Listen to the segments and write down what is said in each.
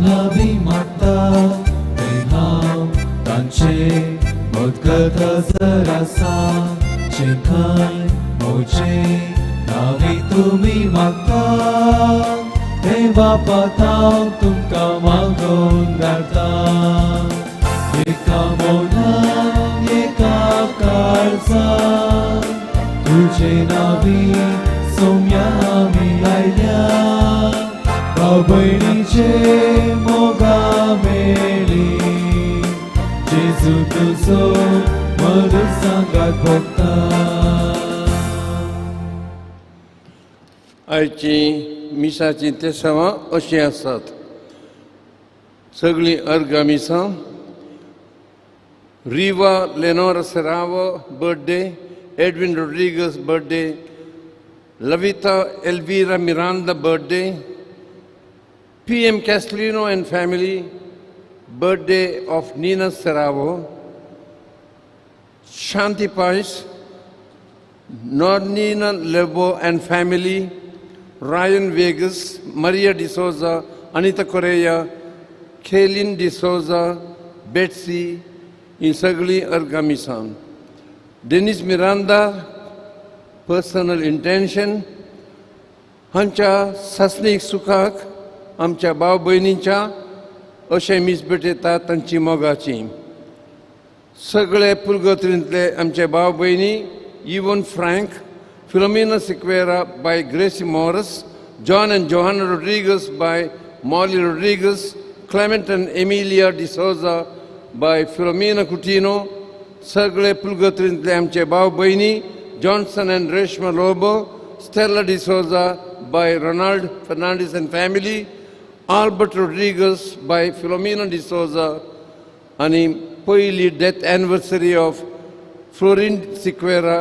नावी मागता ते हांव तांचे मदगत जरासा चिंताय मोचे नावी तुमी मागता ते बापात हांव तुमकां मागून घालता एका मोलान एका काळजान तुझे नावी सौम्या आमी आयल्या भाव भयणीचे मोगा मेळी जेजू तुजो मधुर सांगात भोगता. आयची मिसाची तेसावां अशीं आसात. सगळीं अर्घा मिसां. Riva Lenora Serrao birthday, Edwin Rodrigues birthday, Lavita Elvira Miranda birthday, PM Castellino and family, birthday of Nina Serravo, Shanti Pais, Nornina Lebo and family, Ryan Vegas, Maria D'Souza, Anita Correa, Kaylin D'Souza, Betsy, Insagli Argamisan, Dennis Miranda, personal intention, Hancha Sasnik Sukak, आमच्या भाव भयणींच्या अशें मीस भेटयतात तांची मोगाची. सगळे पुलगोत्रींतले आमचे भाव भयणी Ivan Frank, Filomena Sequeira by Gracy Moraes, John and Johana Rodrigues by Molly Rodrigues, Clement and Emilia D'Souza by Filomena Coutinho. सगळे पुलगोत्रींतले आमचे भाव भयणी Johnson and Reshma Lobo, Stella D'Souza by Ronald Fernandes and family, Albert Rodriguez by Filomena D'Souza, आणि पहिली death anniversary of Florin Sequeira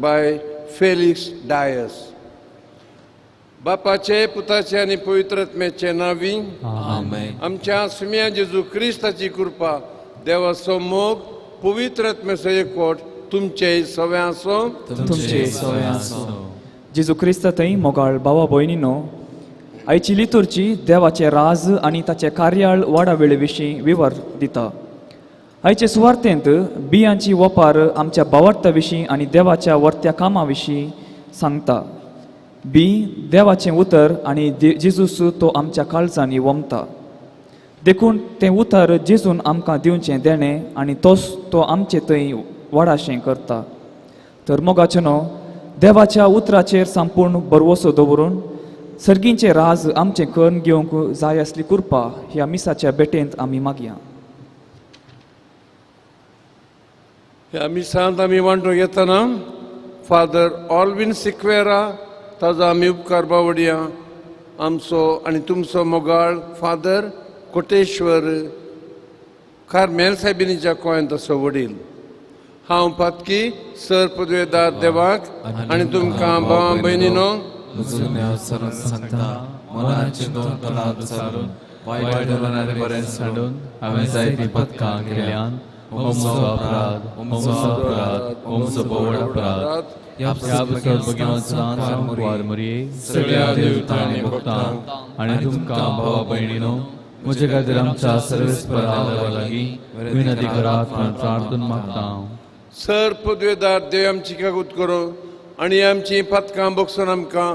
by Felix Dias. बापाचे पुताचे आणि पवित्रात्म्याचे नावी आमेन. आमच्या सुम्या जेजू क्रिस्ताची कृपा, देवाचो मोग, पवित्रात्म्याचो एकवट तुमचे सगळ्या आसो. जेजू क्रिस्त थंय मोगाळ भावा भयणीनो, आयची लितुर्ची देवाचे राज आनी ताचे कार्याळ वाडा वेळे विशीं विवर दिता. आयचे सुवार्थेंत बियांची वपार आमच्या भावार्था विशीं आनी देवाच्या वर्त्या कामां विशीं सांगता. बी देवाचें उतर आनी जेजूस तो आमच्या काळजांनी वमता. देखून तें उतर जेजून आमकां दिवचें देणें आनी तोच तो आमचे थंय वाडाशें करता. तर मोगाचेनो देवाच्या उतराचेर संपूर्ण भरवोसो दवरून सर्गींचे राज आमचे करून घेवंक जाय असली कृपा ह्या मिसाच्या भेटेंत आमी मागया. ह्या मिसांत आमी वांटो घेतना फादर ऑल्विन सिक्वेरा ताजो आमी उपकार बावडया. आमचो आनी तुमचो मोगाळ फादर कोटेश्वर कार्मेल सायबिनीच्या कोयंत असो वडील. हांव पातकी सर पदवेदार देवाक आनी तुमकां भावां भयणीनो सांगता मनाचे दोन तलाक सारून वायट उलोवणारे बरें साडून हांवें जायतीं पथकां केल्यान ओमचो अपराध ओमचो बोवड अपराध ह्या सर्वगिमांतल्यान सांगवार मरये सगळ्या देवतां आनी भक्तांक आनी तुमकां भावा भयणीनो म्हजे खातीर आमच्या सर्वेस्परां लागीं विनंती करात म्हूण प्रार्थना मागता. सर पदवेदार देव आमची कागूत करो आनी आमची पथकां बगसून आमकां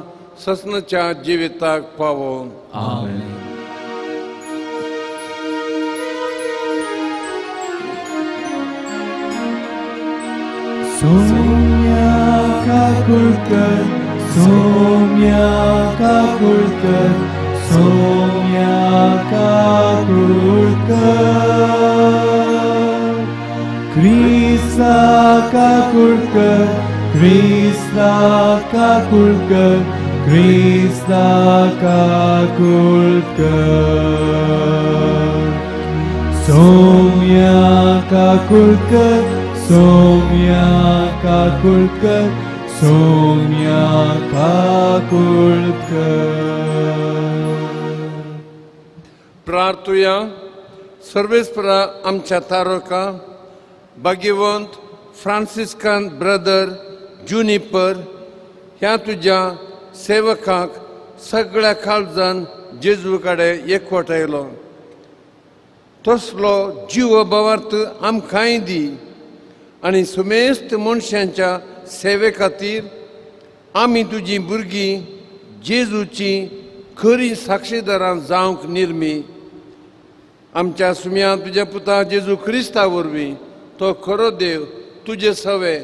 ससनाच्या जिविताक पावो. आमेन. Somya Kakulkar, Somya Kakulkar, Somya Kakulkar. Krista Kakulkar, Krista Kakulkar, Krista Kakulkar. Somya Kakulkar, Somya Kakulkar, Somya Kakulkar. प्रार्थुया. सर्वेस्परा आमच्या तारका भाग्यवंत फ्रांसिस्कान ब्रदर जुनिपर ह्या तुज्या सेवकाक सगळ्या काळजान जेजू कडेन एकवट आयलो. तसलो जीव भवार्थ आमकांय दी आनी सुमेस्त मनशांच्या सेवे खातीर आमी तुजी भुरगीं जेजूची खरी साक्षीदारां जावंक निर्मी. आमच्या सुम्या तुज्या पुता जेजू क्रिस्ता वरवीं तो खरो देव तुजे सवे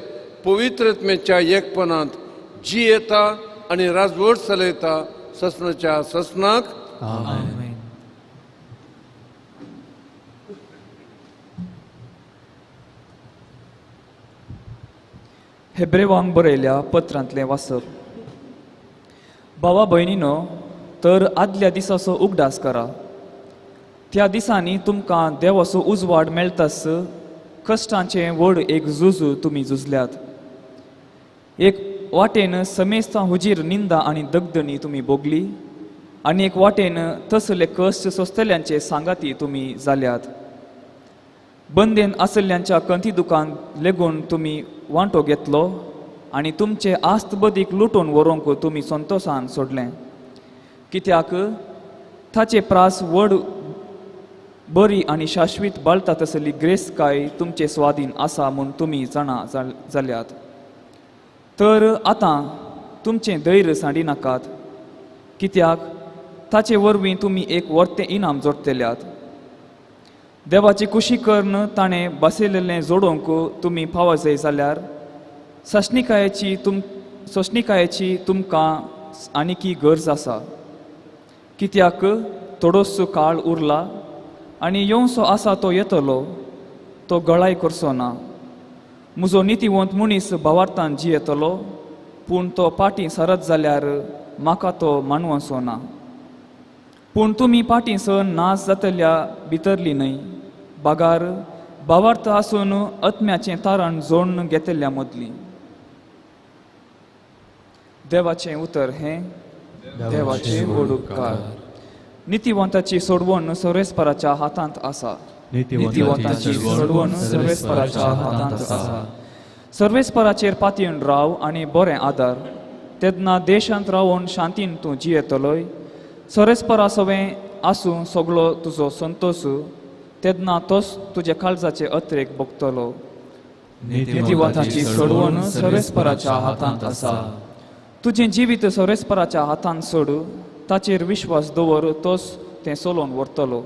पवित्रत्मेच्या एकपणांत जी येता आनी राजवट चलयता ससनाच्या ससनाक. आमेन. हेब्रेवांक बरयल्या पत्रांतलें वाचप. भावा भयणीनो, तर आदल्या दिसाचो उगडास करा. त्या दिसांनी तुमकां देवाचो उजवाड मेळटास कश्टांचें व्हड एक झूज तुमी झुजल्यात. एक वाटेन समेस्तां हुजीर निंदा आनी दगदणी तुमी भोगली आनी एक वाटेन तसले कश्ट सोंसतल्यांचे सांगाती तुमी जाल्यात. बंदेन आसल्ल्यांच्या कंती दुकान लेगून तुमी वांटो घेतलो आनी तुमचे आस्त बदीक लुटोवन व्हरूंक तुमी संतोशान सोडलें. कित्याक ताचे प्रास व्हड बरी आनी शाश्वीत बाळटा तसली ग्रेसकाय तुमचे स्वाधीन आसा म्हूण तुमी जाणा जाल्यात. तर आतां तुमचें धैर्य सांडी नाकात, कित्याक ताचे वरवीं तुमी एक व्हडलें इनाम जोडटल्यात. देवाची कुशी करून ताणें बसयलेलें जोडोवंक तुमी फाव जाय जाल्यार सोशणिकायेची तुमकां आनीकी गरज आसा. कित्याक थोडोसो काळ उरला आनी येवचो आसा तो येतलो, तो गळाय करचो ना. म्हजो नितीवंत मनीस भावार्थान जियेतलो, पूण तो पाटी सरत जाल्यार म्हाका तो मानवचो ना. पूण तुमी पाटीसन नाश जातल्या भितरली न्हय, बागार भावार्थ आसून आत्म्याचें तारण जोडून घेतल्या मदली. देवाचें उतर हें देवाचे व्हड उपकार. नितीवंताची सोडवण सर्वेस्पराच्या हातांत आसा. नितीवंताची सोडवण सर्वेस्पराच्या हातांत आसा. सर्वेस्पराचेर पातयेन राव आनी बरें आदार. तेन्ना देशांत रावून शांतीन तूं जियेतलोय. सर्वेस्परा सवें आसूं सगळो तुजो संतोश. तेन्ना तोच तुजे काळजाचे अत्रेक भोगतलो. नितीवंताची सोडवण सर्वेस्पराच्या हातांत आसा. तुजें जिवीत सर्वेस्पराच्या हातांत सोड. ताचेर विश्वास दवर, तोच तें चलोवन व्हरतलो.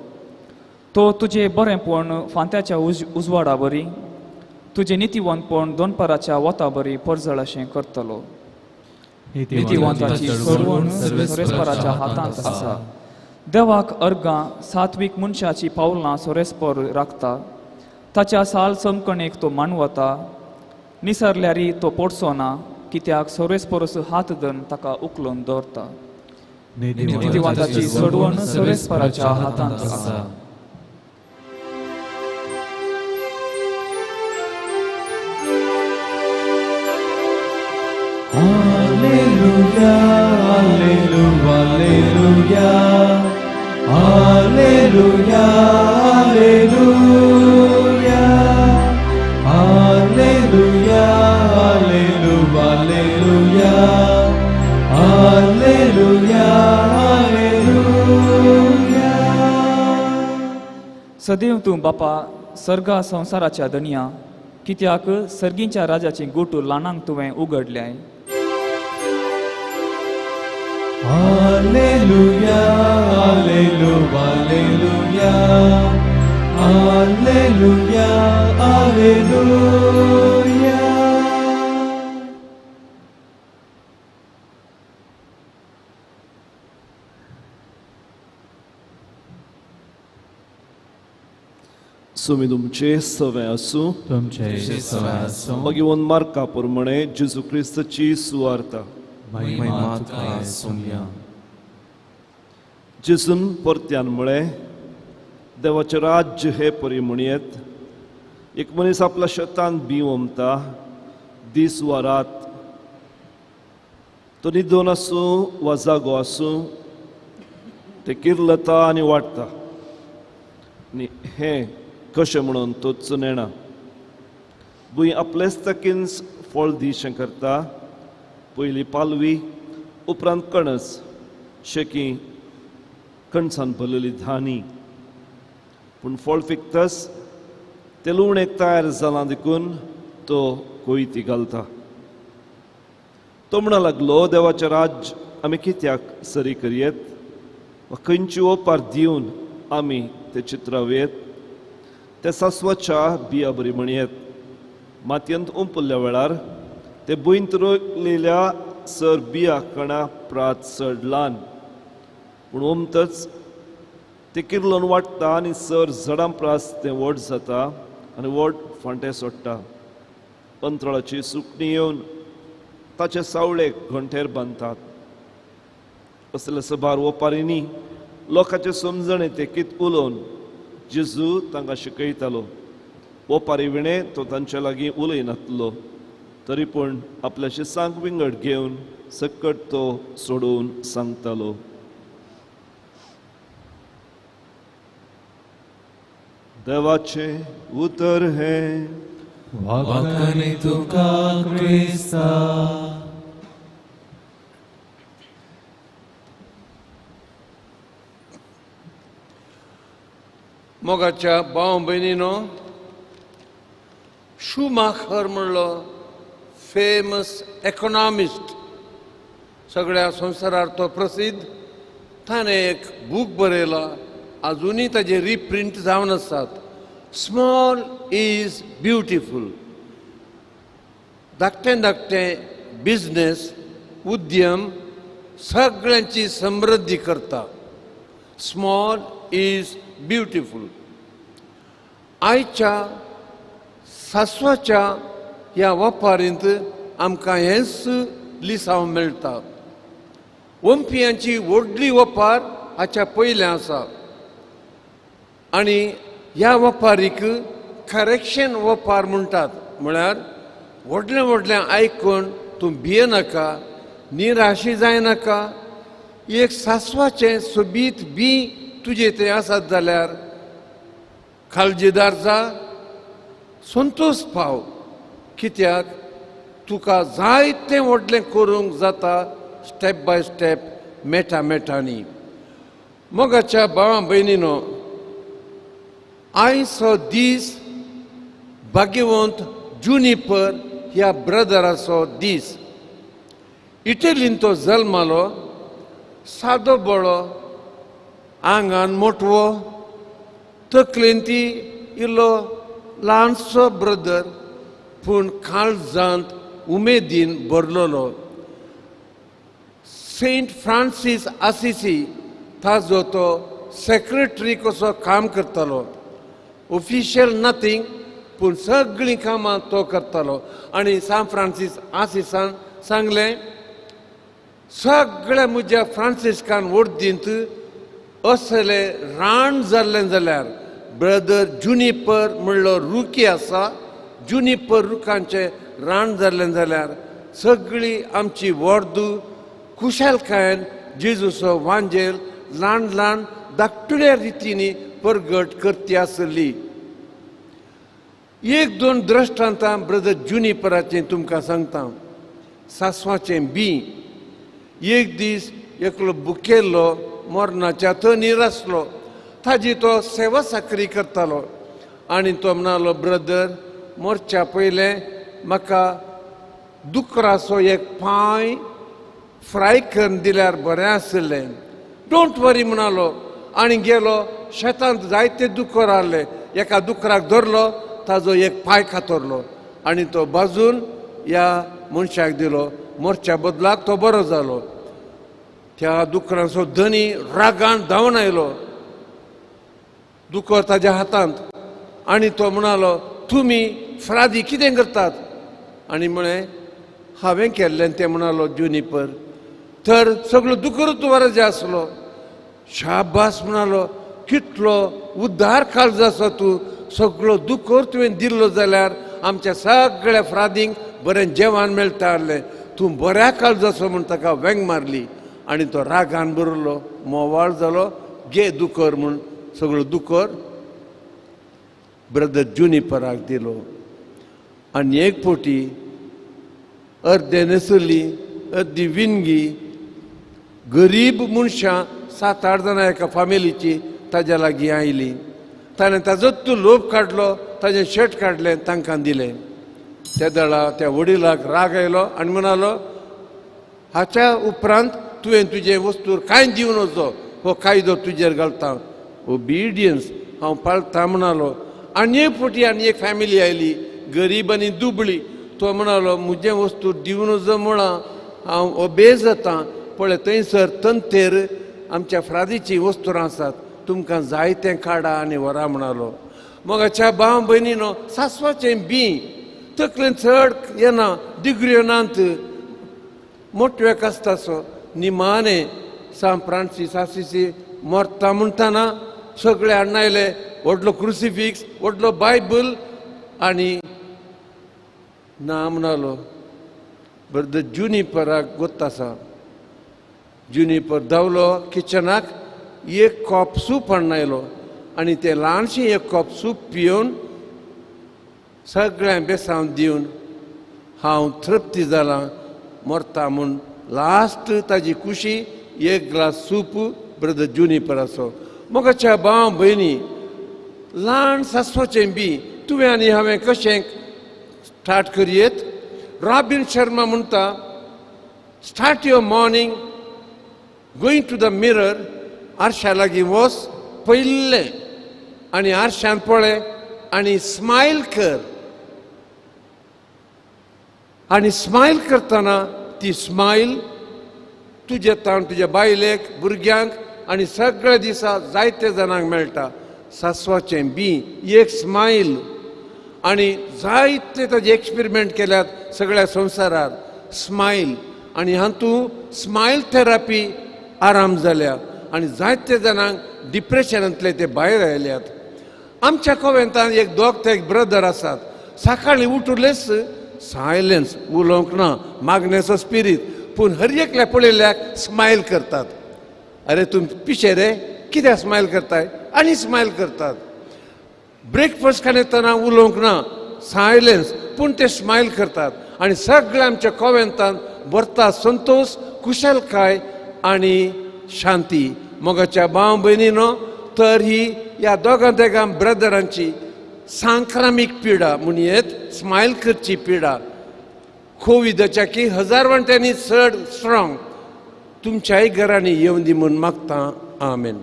तो तुजें बरेंपण फांत्याच्या उजवाडा बरी, तुजें नितीवंतपण दोनपराच्या वता बरी परजळ अशें करतलो. नितीवंताची सोडवण सर्वेस्पराच्या हातांत आसा. देवाक अर्गां सात्वीक मनशाची पावलां सर्वेस्पर राखता. ताच्या साल चमकणेक तो मानवता. निसरल्यारी तो पडचो ना, कित्याक सर्वेस्परस हात धन ताका उखलून दवरता. नितीवंताची सोडवण सर्वेस्पराच्या हातांत आसा. Alleluia, Alleluia, Alleluia, Alleluia, Alleluia, Alleluia, Alleluia, Alleluia, Alleluia. सदैव तूं बापा सर्गा संवसाराच्या दनया, कित्याक सर्गींच्या राजाचें गुट ल्हानांक तुवें उगडल्याय. Alleluia, Alleluia, Alleluia, Alleluia, Alleluia. Sumi तुमचे सवे आसूं. तुमचे सवे आसूं. मगिवन मार्का प्रमाणे जेजू क्रिस्ताची सुवार्ता. महिमा तुका सोम्या. जेजून परत्यान म्हळें, देवाचें राज्य हे परी म्हणयेत. एक मनीस आपल्या शेतान बी वमता. दीस वा रात, तो न्हिदोन आसूं वा जागो आसूं, ते किर्लता आनी वाडटा. आनी हें कशें म्हणून तोच नेणा. भूंय आपलेच ताकीन फळ दिशें करता. पयलीं पालवी, उपरांत कणस, शेकी, कणसांत भरलेली धानी. पूण फळ पिकतस ते लूण एक तयार जालां देखून तो कोयती घालता. तो म्हणा लागलो, देवाचें राज्य आमी कित्याक सरी करयेत वा खंयची ओपार दिवन आमी ते चित्रावेत. ते सासवाच्या बिया बरी म्हणयेत. मातयेंत उंपल्ल्या वेळार ते भुंयत रोयलेल्या सर बिया कणा प्रात चड ल्हान, पूण उमतच ते किर्लोन वाडटा आनी सर झडां प्रास तें व्हड जाता आनी व्हड फांटें सोडटा. अंतराळाची सुकणी येवन ताचे सावळेक घंटेर बांदतात. असले सभार ओपारींनी लोकांचे समजणे ते कित उलोवन जेजू तांकां शिकयतालो. ओपारी विणे तो तांचे लागीं उलयनासलो, तरी पूण आपल्या शिसांक विंगड घेवन सकट तो सोडून सांगतालो. देवाचे उतर हे वाखाणी तुका क्रिस्ता. मोगाच्या भाव भयणीनो, शूमाखर म्हणलो फेमस इकॉनॉमिस्ट, सगळ्या संवसारार तो प्रसिद्ध. ताणें एक बूक बरयला, अजुनूय ताजे रिप्रिंट जावन आसात. Small is beautiful. धाकटें धाकटें बिझनेस, उद्यम सगळ्यांची समृद्धी करता. Small is beautiful. आयच्या सासवाच्या ह्या वापारींत आमकां हेंच लिसांव मेळटा. ओंपियांची व्हडली वपार हाच्या पयलें आसा आनी ह्या वपारीक करेक्शन वपार म्हणटात. म्हळ्यार व्हडलें व्हडलें आयकून तूं भियेनाका, निराशी जायनाका. एक सासवाचें सोबीत बी तुजे थंय आसात जाल्यार काळजीदार जा, संतोश पाव. कित्याक तुका जायतें व्हडलें करूंक जाता स्टेप बाय स्टेप, मेटा मेटांनी. मोगाच्या भावा भयणीनो, आयचो दीस भाग्यवंत जुनिपर ह्या ब्रदराचो दीस. इटलीन तो जल्मालो. सादो बळो, आंगान मोटवो, तकलेन ती इल्लो ल्हानसो ब्रदर, पूण काळजांत उमेदीन भरलोलो. सेंट फ्रांसीस आसिसी ताजो तो सेक्रेटरी कसो काम करतालो. ऑफिशियल नथींग, पूण सगळीं कामां तो करतालो. आनी सान फ्रांसीस आसिसान सांगलें, सगळ्या म्हज्या फ्रांसिस्कान वर्दींत असलें रान जाल्लें जाल्यार ब्रदर जुनिपर म्हणलो रुखी आसा, जुनिपर रुखांचें रान जाल्लें जाल्यार सगळीं आमची वर्द खुशालकायेन जेजूचो वांजेल ल्हान ल्हान धाकटुल्या रितींनी परगट करती आसली. एक दोन दृश्टांतां ब्रदर जुनिपराचें तुमकां सांगता. सासवाचें बी. एक दीस एकलो बुकेल्लो मरणाच्या थंडीर आसलो. ताजी तो सेवा साकरी करतालो आनी तो म्हणलो, ब्रदर मरच्या पयलें म्हाका दुकराचो एक पांय फ्राय करून दिल्यार बरें आसलें. डोंट वरी म्हणलो आनी गेलो. शेतांत जायते दुकर आहले. एका दुकराक धरलो, ताजो एक पांय कातरलो आनी तो भाजून ह्या मनशाक दिलो. मरच्या बदलाक तो बरो जालो. त्या दुकराचो धनी रागान धांवन आयलो. दुकर ताज्या हातांत आनी तो म्हणलो, तुमी फ्रादी कितें करतात? आनी म्हळें, हांवें केल्लें तें म्हणलो जुनिपर. तर सगळो दुकरूच वरजे आसलो. शाबास म्हणलो, कितलो उद्धार काळजाचो तूं. सगळो दुकर तुवें दिल्लो जाल्यार आमच्या सगळ्या फ्रादींक बरें जेवण मेळटा आसलें. तूं बऱ्या काळजाचो म्हूण ताका वेंग मारली आनी तो रागान बरलो, मोवाळ जालो. घे दुकर म्हूण सगळो दुकर ब्रदर जुनिपराक दिलो. आनी एक फावटी अर्दे नसली, अर्दी विणगी, गरीब मनशां 7-8 जाणां एका फामिलीची ताज्या लागीं आयलीं. ताणें ताजोच तूं लोभ काडलो, ताजें शर्ट काडलें, तांकां दिलें. त्या दळा त्या वडिलाक राग आयलो आनी म्हणालो, हाच्या उपरांत तुवें तुजे वस्तूर कांय दिवन वचो, हो कायदो तुजेर घालता. ओबिडियन्स हांव पाळटा म्हणालो. आनी एक फावटी आनी एक फॅमिली आयली, गरीब आनी दुबळी. तो म्हणालो, म्हजे वस्तू दिवन वचो म्हळां हांव ओबे जाता. पळय थंयसर तंतेर आमच्या फ्रादीची वस्तूरां आसात, तुमकां जाय तें काडा आनी व्हरा म्हणालो. मोगाच्या भाव भयणीनो, सासवाचें बी तकलेन चड येना, डिग्र्यो नात, मोटवेक आसता सो निमाणें सान फ्रांसीस आसिसी मरता म्हणटाना सगळे हाडून व्हडलो क्रुसिफिक्स, व्हडलो बायबल आनी ना म्हणलो. ब्रदर जुनिपराक गोत आसा, जुनिपर धांवलो किचनाक, एक कॉप सूप हाडून आयलो आनी तें ल्हानशें एक कॉप सूप पिवन सगळ्यांक बेसांव दिवन हांव तृप्ती जालां मरता म्हूण. लास्ट ताजी खुशी एक ग्लास सूप ब्रदर जुनिपराचो. मोगाच्या भाव भयणी, ल्हान सासवाचें बी तुवें आनी हांवें कशें स्टार्ट करयेत. रॉबिन शर्मा म्हणटा, start your morning going to the mirror, आरशा लागीं वच पयलें आनी आरशान पळय आनी स्मायल कर. आनी स्मायल करतना ती स्मायल तुजे ताण तुज्या बायलेक, भुरग्यांक आनी सगळे दिसा जायते जाणांक मेळटा. सासवाचें बी एक स्मायल आनी जायते ताजे एक्सपेरिमेंट केल्यात सगळ्या संवसारांत. स्मायल आनी हातूंत स्मायल थेरपी आराम जाल्या आनी जायते जाणांक डिप्रेशनांतले ते भायर आयल्यात. आमच्या कॉवेंतान एक दोग ते एक ब्रदर आसात, सकाळीं उठुलेच सायलेन्स, उलोवंक ना, मागनेचो स्पिरीट, पूण हर एकल्या पळयल्याक स्मायल करतात. अरे तुम पिशे रे, कित्याक स्मायल करताय? आनी स्मायल करतात. ब्रेकफास्ट खायतना उलोवंक ना, सायलेन्स, पूण ते स्मायल करतात. आनी सगळ्या आमच्या कॉवेंतान भरता संतोष, कुशलकाय आनी शांती. मोगाच्या भाव भयणीनो, तर ही ह्या दोगां तिगां ब्रदरांची सांक्रामीक पिडा म्हणयेत, स्मायल करची पिडा कोविडाच्या की 1000 वांट्यांनी चड स्ट्रॉंग तुमच्याय घरांनी येवन दी म्हूण मागता. आमेन.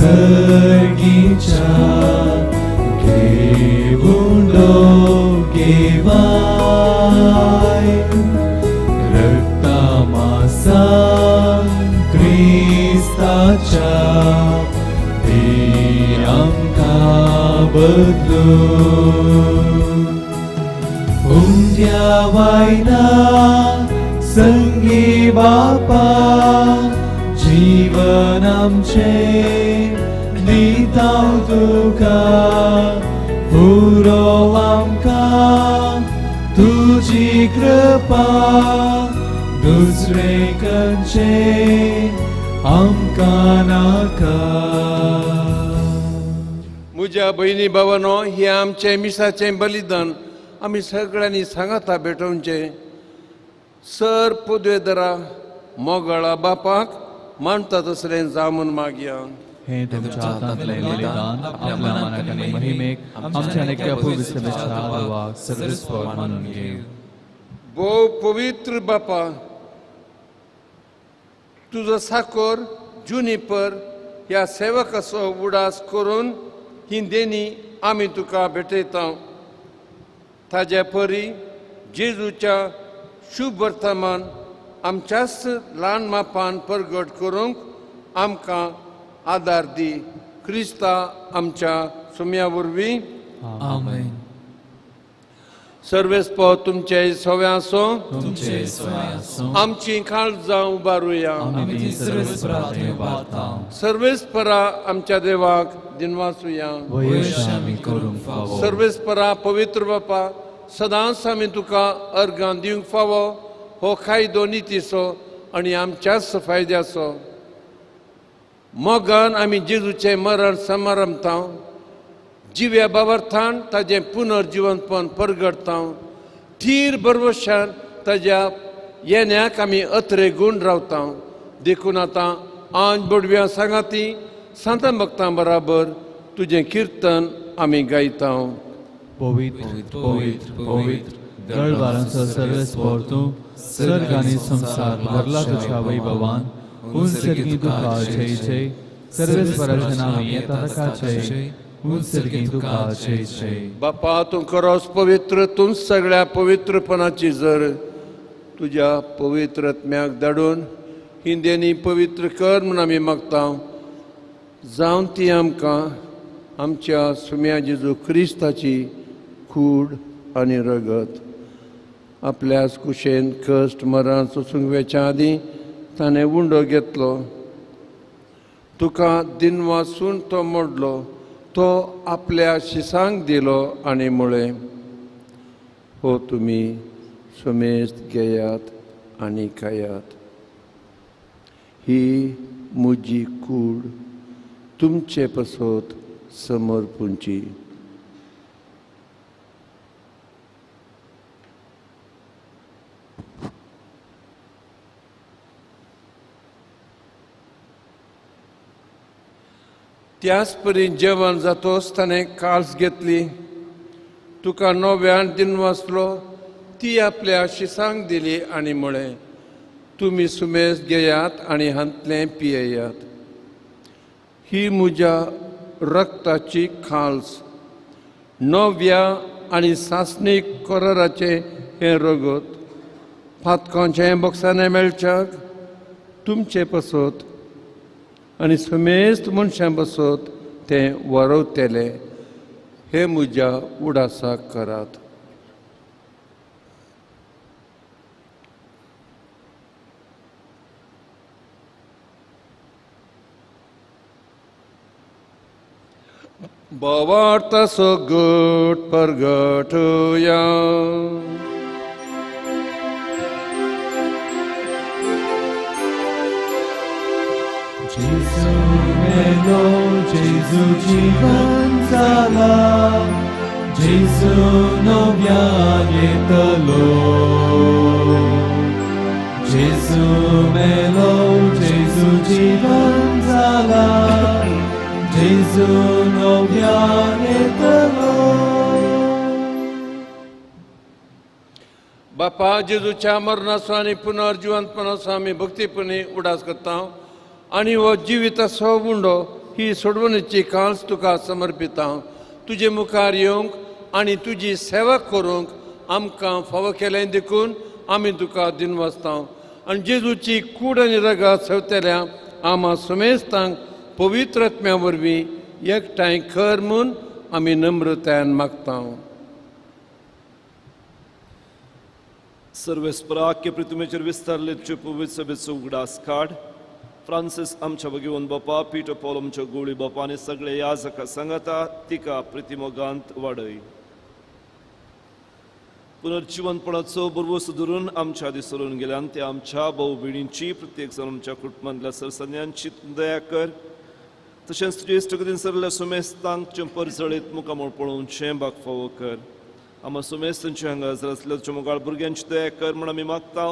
सर्गीच्या घेऊन घेवाय रक्ता मासा क्रिस्ताच्या ती आमकां बदलू उंड्या वायना संगी बापा जीवन आमचे दिता तुका पुरो आमकां तुजी कृपा दुसरे खंयचे आमकां नाका. म्हज्या भयणी भावानो, हे आमचे मिसाचें बलिदान आमी सगळ्यांनी सांगाता भेटोवचें. सर पदवेदरा मोगाळा बापाक मानता तसलें जावून मागया. हे तुमच्या हातांतलें बलिदान आपल्या मनाक आनी महिमेक आमच्या नेक्या पवित्र विचाराक सर्वस्व मानून घे. भोव पवित्र बापा, तुजो साकोर जुनिपर ह्या सेवकाचो उडास करून ही देणी आमी तुका भेटयता. ताज्या परी जेजूच्या शुभ वर्तमान आमच्याच ल्हान मापान परगट करूंक आमकां आदार दी. क्रिस्ता आमच्या सुम्या वरवीं. आमेन. सर्वेस्पो तुमचे सोव्या आसूं. तुमचे सोय आसूं. आमची काळजां उबारुया. आमी ती सर्वेस्परात उबारता. सर्वेस्परा आमच्या देवाक दिनवासुया. वयश आमी करूंक फावो. सर्वेस्परा पवित्र बापा, सदांच आमी तुका अर्गां दिवंक फावो. हो कायदो नितीचो आनी आमच्याच फायद्याचो. मोगान आमी जेजूचें मरण समारंभतां जिव्या बाबर्थान ताजें पुनर्जिवनपण परगडतां थीर बरवशान ताज्या येण्याक आमी अत्रेगून रावतां देखून आतां आंज बोडव्या सांगाती सांतां भक्तां बराबर तुजें किर्तन आमी गायतां पवित्र पवित्र पवित्र गळवारांचो सर्वेस्पर तूं सर्ग आनी संसार भरला तुज्या वैभवान उंचरगी तुका जय जय सर्वेस्पराचें नांव येता ताका जय उंचरगी तुका जय जय बापा तूं खरोच पवित्र तूं सगळ्या पवित्रपणाची जर तुज्या पवित्रत्म्याक धाडून हिंदेनी पवित्र कर म्हूण आमी मागता जावं ती आमकां आमच्या सुम्या जेजू क्रिस्ताची कूड आनी रगत आपल्याच कुशेन कश्ट मरण सोंसूंक वेच्या आदीं ताणें उंडो घेतलो तुका दिनवासून तो मोडलो तो आपल्या शिसांक दिलो आनी म्हळें हो तुमी सुमेस्त घेयात आनी खायात ही म्हजी कूड तुमचे पसत समर्पूंची त्याच परी जेवण जातोच ताणें काल्स घेतली तुका नव्यान दिनवासलो ती आपल्या शिसांक दिली आनी म्हळें तुमी सुमेज घेयात आनी हांतलें पियेयात ही म्हज्या रक्ताची खाल्स नव्या आनी सासणीक कोराराचें हें रगत फातकांचें बॉक्सांनी मेळच्याक तुमचे पसत आनी समेस्त मनशां बसत तें वरवतेले हे म्हज्या उडासाक करात Bavarta so good purgatoria. Jesu melo, Jesu जीवन झाला, Jesu नव्या येतलो. Jesu melo, Jesu जीवन झाला, Jesu नव्या येतलो. बापा जेजूच्या मरणाचो आनी पुनर्जिवंतपणाचो आमी भक्तीपणी उडास करता आनी हो जिविताचो उंडो ही सोडवणेची काल्स तुका समर्पिता तुजे मुखार येवंक आनी तुजी सेवा करूंक आमकां फावो केलें देखून आमी तुका दिनवासता आनी जेजूची कूड आनी रगत सेवतल्या आमा सुमेस्तांक पवित्रत्म्या वरवीं एकठांय कर म्हूण आमी नम्रतायेन मागता सर्वेस्पराक्य पृथ्वीचेर विस्तारले तुजे पवित्र सभेचो उगडास काड फ्रांसीस आमच्या भगिवन बापा पीटर पॉल आमच्या गोळी बापा आनी सगळे याजकां सांगाता तिका प्रितिमोगांत वाडय पुनर्जिवनपणाचो बरवस धरून आमच्या आदी सरून गेल्यान ते आमच्या भाऊ भयणींची प्रत्येक जण आमच्या कुटुंबांतल्या सरसन्यांची दया कर तशेंच तुजे इश्टगतीन सरल्या सुमेस्तांक तुजें परजळीत मुखामोळ पळोवचें भाग फावो कर आमा सुमेस्तांचे हांगा हजर आसल्या तुज्या मुखार भुरग्यांची दया कर म्हण आमी मागता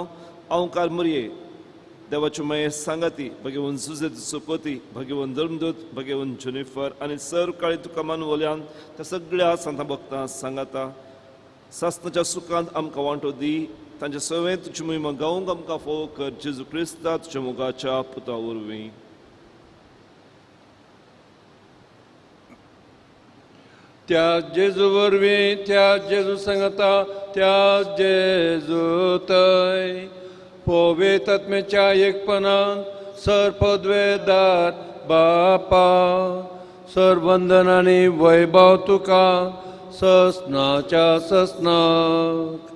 हांव कार मरये देवाच्यो माये सांगाती भगवन जुजेचो पती भगवन धर्मदूत भगवन जेनिफर आनी सर काळी तुका मानवल्यान त्या सगळ्या सांता भक्तां सांगाता सासणाच्या सुखांत आमकां वांटो दी तांच्या सवेत तुजी महिमा गावंक आमकां फावो कर जेजू क्रिस्ता तुज्या मोगाच्या पुता वरवीं त्या जेजू वरवीं त्या जेजू सांगता त्या जेजू थंय पवित्र आत्म्याच्या एकपणान सर पदवेदार बापा सर वंदन आनी वैभव तुका ससनाच्या ससनाक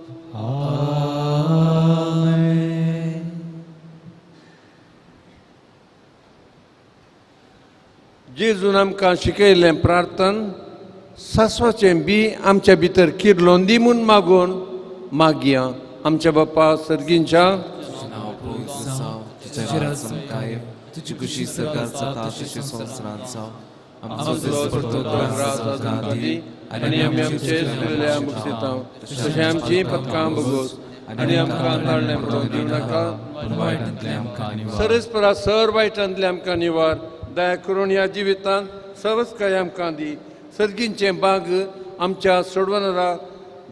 जेजून आमकां शिकयलें प्रार्थन सासवाचें बी आमच्या भितर किर्लोन दी म्हूण मागून मागया आमच्या बापा सर्गींच्या तुझी कुशी सरकारचा ताशेशे संवत्सरांचा आमचो दिसपडतो त्रास जाता दी आनी आमी आमचे सगळ्या मुक्तितां तशें आमची पदकां भोगोस आनी आमकां ताळणे पडोवंक दिवं नाका पण वाईटांतले आमकां निवार सरस्परा सर वायटांतले आमकां निवार दया करून ह्या जिवितांत सवस्काय आमकां दी सर्गींचें बाग आमच्या सोडवणारा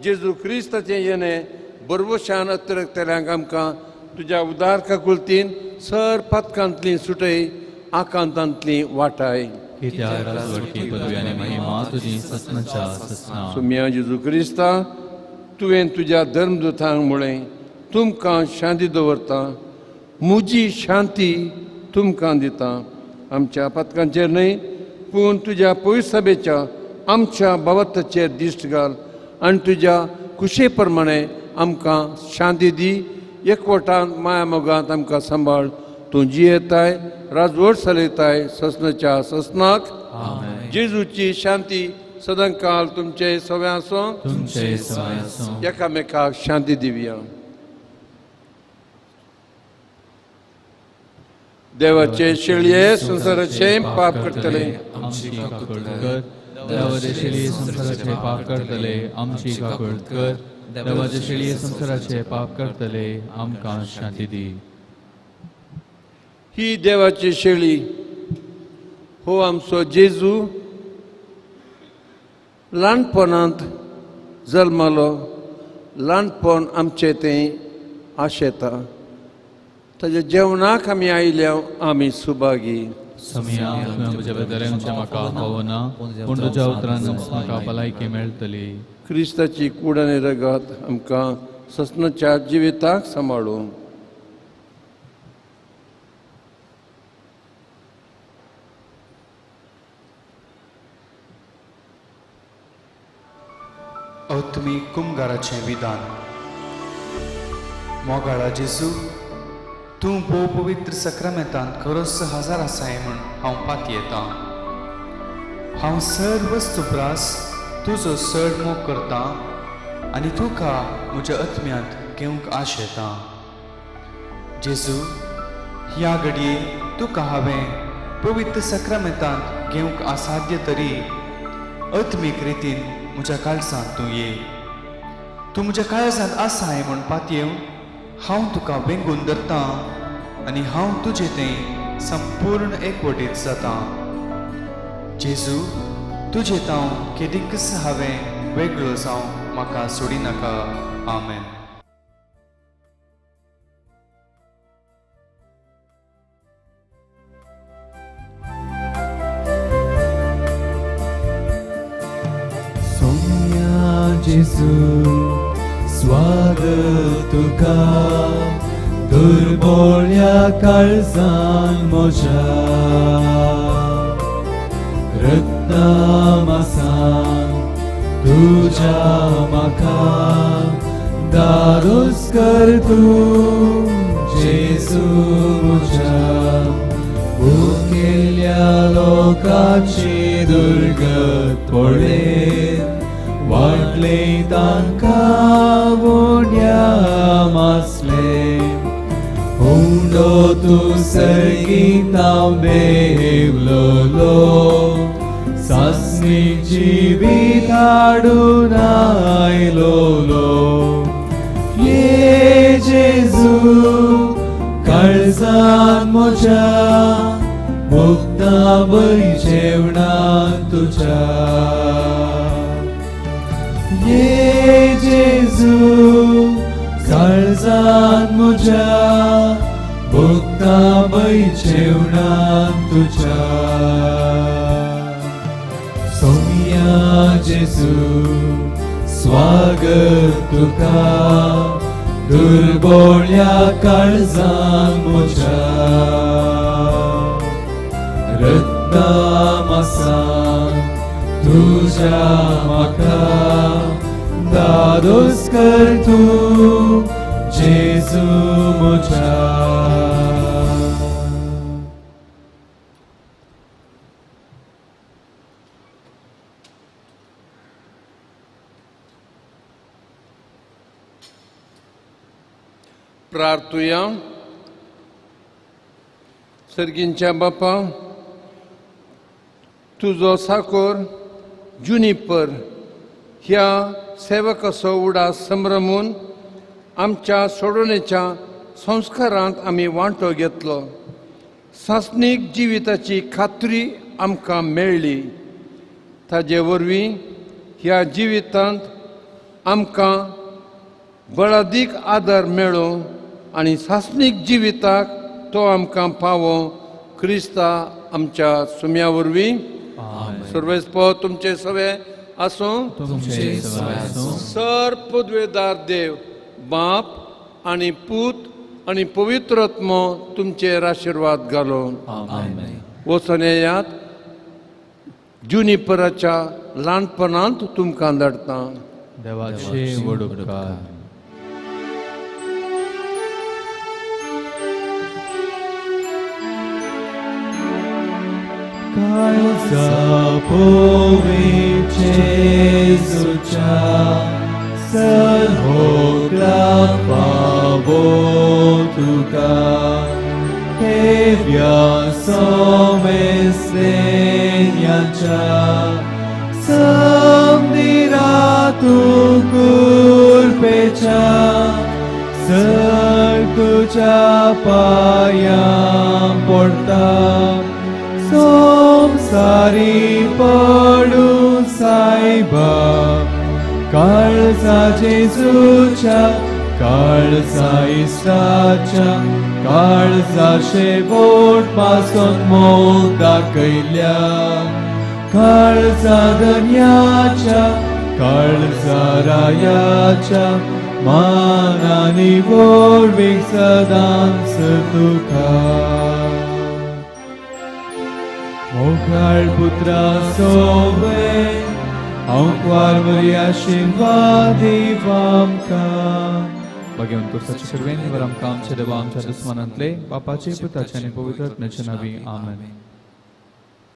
जेजू क्रिस्ताचें येणें बरवशान अतिरक्तल्यांक आमकां तुज्या उदार काकुलतीन सर पदकांतली सुटय आकांतांतली वाटाय कित्याक राजवटी पदवी आनी महिमा तुजी ससनाच्या ससना सुम्या जेजू क्रिस्ता तुवें तुज्या धर्मदुतांक म्हळें तुमकां शांती दवरता म्हजी शांती तुमकां दिता आमच्या पदकांचेर न्हय पूण तुज्या पवित्र सभेच्या आमच्या भवताचेर दिश्ट घाल आनी तुज्या कुशे प्रमाणे आमकां शांती दी एकवटान माया मोगांत आमकां सांबाळ तूं जियेताय राजवट चलयताय ससनाच्या ससनाक जेजूची शांती सदां काल तुमचे सगळ्यां आसूं तुमचे सवाय आसूं एकामेकाक शांती दिवया देवाचे शेळये संसाराचे पाप करतले आमची काकूळ कर देवाचे शेळये संसाराचे पाप करतले आमची काकूळ कर देवाचे शेळये संसाराचे पाप करतले आमकां शांती दी ही देवाची शेळी हो आमचो जेजू ल्हानपणांत जल्मालो ल्हानपण आमचें तें आशेता ताच्या जेवणाक आमी आयल्या आमी सुभागी समया तुवें म्हज्या बेदऱ्यांचे म्हाका पावना पूण तुज्या उतरान म्हाका भलायकी मेळटली क्रिस्ताची कूड आनी रगत आमकां ससनाच्या जिविताक सांबाळूं तुमी कुमगाराचें विधान मोगाळा जेजू तूं भोव पवित्र सक्रामेंतांत खरोच हजार आसाय म्हूण हांव पाती येतां हांव सर वस्तुप्रास तुजो चड मोग करतां आनी तुका म्हज्या आत्म्यांत घेवंक आश येता जेजू ह्या घडये तुका हांवें पवित्र सक्रामेंतांत घेवंक असाध्य तरी आत्मीक रितीन म्हज्या काळजांत तूं ये तूं म्हज्या काळजांत आसाय म्हूण पातयेव हांव तुका वेंगून धरतां आनी हांव तुजें तें संपूर्ण एकवटीत जाता जेजू तुजें तांव केदींच हांवें वेगळो जावं म्हाका सोडी नाका आमेन Gesù, स्वागत तुका दुर्बोळ्या काळजान म्हज्या रक्तामासान तुज्या म्हाका दारोस कर तूं जेजू म्हज्या भुकेल्या लोकांची दुर्गत पळयत वाटले तांकां वोड्या मासले हुंडो तूं सर्गीतां देवलोलो सासणी जिवीत हाडून आयलोलो ये जेजू काळजांत म्हज्या मुक्ता बरी जेवणांत तुज्या ये जेजू काळजांत म्हज्या भोगतामय जेवणांत तुज्या सोमिया जेजू स्वागत तुका दुर्बोळ्या काळजांत म्हज्या रक्तामासान तुज्या म्हाका दादोस कर तूं जेजू म्हज्या प्रार्थुया सर्गींच्या बापा, तुजो साकोर जुनिपर ह्या सेवकाचो उडास संभ्रमून आमच्या सोडवणेच्या संस्कारांत आमी वांटो घेतलो. सासणीक जिविताची खात्री आमकां मेळ्ळी. ताजे वरवीं ह्या जिवितांत आमकां बळादीक आदार मेळो आनी सासणीक जिविताक तो आमकां पावो. क्रिस्ता आमच्या सुम्या वरवीं. सर्वेस्पो तुमचे सवे आसूं. सर पदवेदार देव बाप आनी पूत आनी पवित्रत्मो तुमचेर आशिर्वाद घालो. वचून येयात. जुनिपराच्या ल्हानपणांत तुमकां धाडटा. देवाचे व्हड उपकार. Jesucia, servogla favotuca, Evia somes legnacia, samdiratu curpecia, sertucia paiam porta, Somsari padu saiba, Kalsa Jesucia, Kalsa Istacia, Kalsa Shevot pason molda kailya, Kalsa Danyacia, Kalsa Rayacia, Manani vorvik sadan satuka. Mokal putra sove, aunquar Maria Shivadi vamka. भगवंत कृष्णाचे सर्वेंनी वर आमच्या देवा आमच्या दुस्मनांतले पापाचे पुताचे आणि पवित्र आत्म्याचे नावी आमेन.